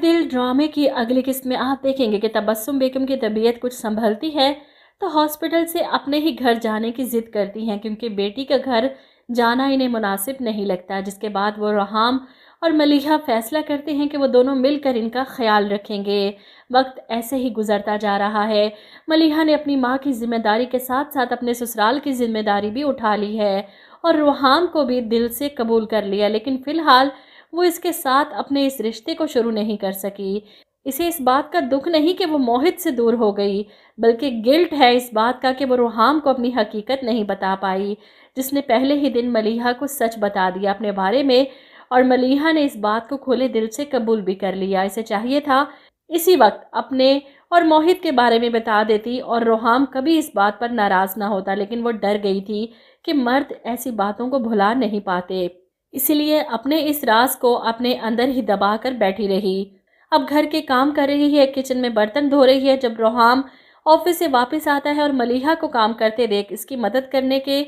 دل ڈرامے کی اگلی قسط میں آپ دیکھیں گے کہ تبسم بیگم کی طبیعت کچھ سنبھلتی ہے تو ہاسپٹل سے اپنے ہی گھر جانے کی ضد کرتی ہیں، کیونکہ بیٹی کا گھر جانا انہیں مناسب نہیں لگتا، جس کے بعد وہ ریحام اور ملیحہ فیصلہ کرتے ہیں کہ وہ دونوں مل کر ان کا خیال رکھیں گے۔ وقت ایسے ہی گزرتا جا رہا ہے۔ ملیحہ نے اپنی ماں کی ذمہ داری کے ساتھ ساتھ اپنے سسرال کی ذمہ داری بھی اٹھا لی ہے اور ریحام کو بھی دل سے قبول کر لیا، لیکن فی الحال وہ اس کے ساتھ اپنے اس رشتے کو شروع نہیں کر سکی۔ اسے اس بات کا دکھ نہیں کہ وہ موہت سے دور ہو گئی، بلکہ گلٹ ہے اس بات کا کہ وہ ریحام کو اپنی حقیقت نہیں بتا پائی، جس نے پہلے ہی دن ملیحہ کو سچ بتا دیا اپنے بارے میں، اور ملیحہ نے اس بات کو کھلے دل سے قبول بھی کر لیا۔ اسے چاہیے تھا اسی وقت اپنے اور موہت کے بارے میں بتا دیتی اور ریحام کبھی اس بات پر ناراض نہ ہوتا، لیکن وہ ڈر گئی تھی کہ مرد ایسی باتوں کو بھلا نہیں پاتے، اسی لیے اپنے اس راز کو اپنے اندر ہی دبا کر بیٹھی رہی۔ اب گھر کے کام کر رہی ہے، کچن میں برتن دھو رہی ہے، جب ریحام آفس سے واپس آتا ہے اور ملیحہ کو کام کرتے دیکھ اس کی مدد کرنے کے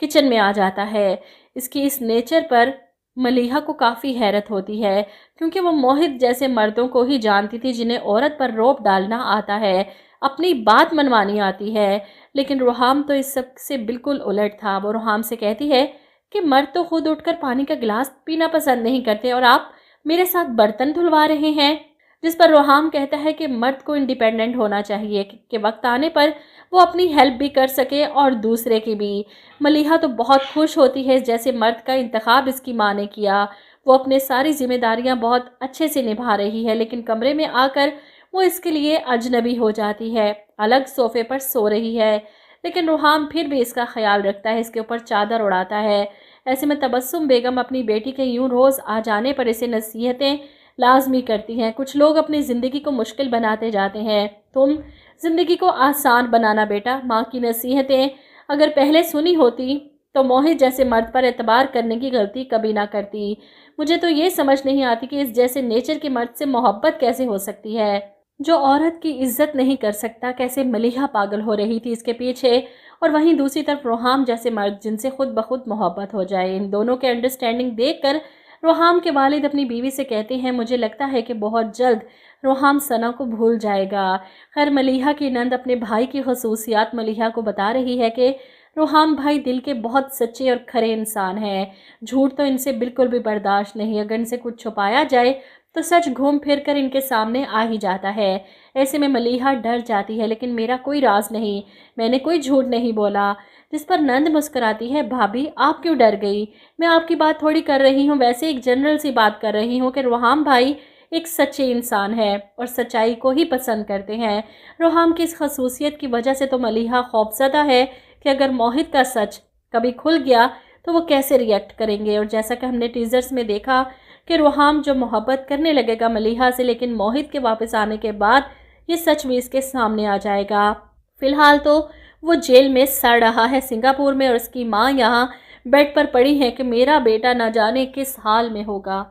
کچن میں آ جاتا ہے۔ اس کی اس نیچر پر ملیحہ کو کافی حیرت ہوتی ہے، کیونکہ وہ موہت جیسے مردوں کو ہی جانتی تھی جنہیں عورت پر روب ڈالنا آتا ہے، اپنی بات منوانی آتی ہے، لیکن ریحام تو اس سب سے بالکل الٹ تھا۔ وہ ریحام سے کہتی ہے کہ مرد تو خود اٹھ کر پانی کا گلاس پینا پسند نہیں کرتے اور آپ میرے ساتھ برتن دھلوا رہے ہیں، جس پر ریحام کہتا ہے کہ مرد کو انڈیپینڈنٹ ہونا چاہیے کہ وقت آنے پر وہ اپنی ہیلپ بھی کر سکے اور دوسرے کی بھی۔ ملیحہ تو بہت خوش ہوتی ہے جیسے مرد کا انتخاب اس کی ماں نے کیا، وہ اپنے ساری ذمہ داریاں بہت اچھے سے نبھا رہی ہے، لیکن کمرے میں آ کر وہ اس کے لیے اجنبی ہو جاتی ہے، الگ صوفے پر سو رہی ہے، لیکن ریحام پھر بھی اس کا خیال رکھتا ہے، اس کے اوپر چادر اڑاتا ہے۔ ایسے میں تبسم بیگم اپنی بیٹی کے یوں روز آ جانے پر اسے نصیحتیں لازمی کرتی ہیں۔ کچھ لوگ اپنی زندگی کو مشکل بناتے جاتے ہیں، تم زندگی کو آسان بنانا بیٹا۔ ماں کی نصیحتیں اگر پہلے سنی ہوتی تو موہت جیسے مرد پر اعتبار کرنے کی غلطی کبھی نہ کرتی۔ مجھے تو یہ سمجھ نہیں آتی کہ اس جیسے نیچر کے مرد سے محبت کیسے ہو سکتی ہے، جو عورت کی عزت نہیں کر سکتا۔ کیسے ملیحہ پاگل ہو رہی تھی اس کے پیچھے، اور وہیں دوسری طرف ریحام جیسے مرد جن سے خود بخود محبت ہو جائے۔ ان دونوں کے انڈرسٹینڈنگ دیکھ کر ریحام کے والد اپنی بیوی سے کہتے ہیں مجھے لگتا ہے کہ بہت جلد ریحام ثنا کو بھول جائے گا۔ خیر ملیحہ کی نند اپنے بھائی کی خصوصیات ملیحہ کو بتا رہی ہے کہ ریحام بھائی دل کے بہت سچے اور کھرے انسان ہیں، جھوٹ تو ان سے بالکل بھی برداشت نہیں، اگر ان سے کچھ چھپایا جائے تو سچ گھوم پھر کر ان کے سامنے آ ہی جاتا ہے۔ ایسے میں ملیحہ ڈر جاتی ہے، لیکن میرا کوئی راز نہیں، میں نے کوئی جھوٹ نہیں بولا، جس پر نند مسکراتی ہے بھابھی آپ کیوں ڈر گئی، میں آپ کی بات تھوڑی کر رہی ہوں، ویسے ایک جنرل سی بات کر رہی ہوں کہ ریحام بھائی ایک سچے انسان ہے اور سچائی کو ہی پسند کرتے ہیں۔ ریحام کی اس خصوصیت کی وجہ سے تو ملیحہ خوفزدہ ہے کہ اگر موہت کا سچ کبھی کھل گیا تو وہ کیسے ری ایکٹ کریں گے، اور جیسا کہ ہم نے ٹیزرز میں دیکھا کہ ریحام جو محبت کرنے لگے گا ملیحہ سے، لیکن موہت کے واپس آنے کے بعد یہ سچ بھی اس کے سامنے آ جائے گا۔ فی الحال تو وہ جیل میں سڑ رہا ہے سنگاپور میں، اور اس کی ماں یہاں بیڈ پر پڑی ہے کہ میرا بیٹا نہ جانے کس حال میں ہوگا۔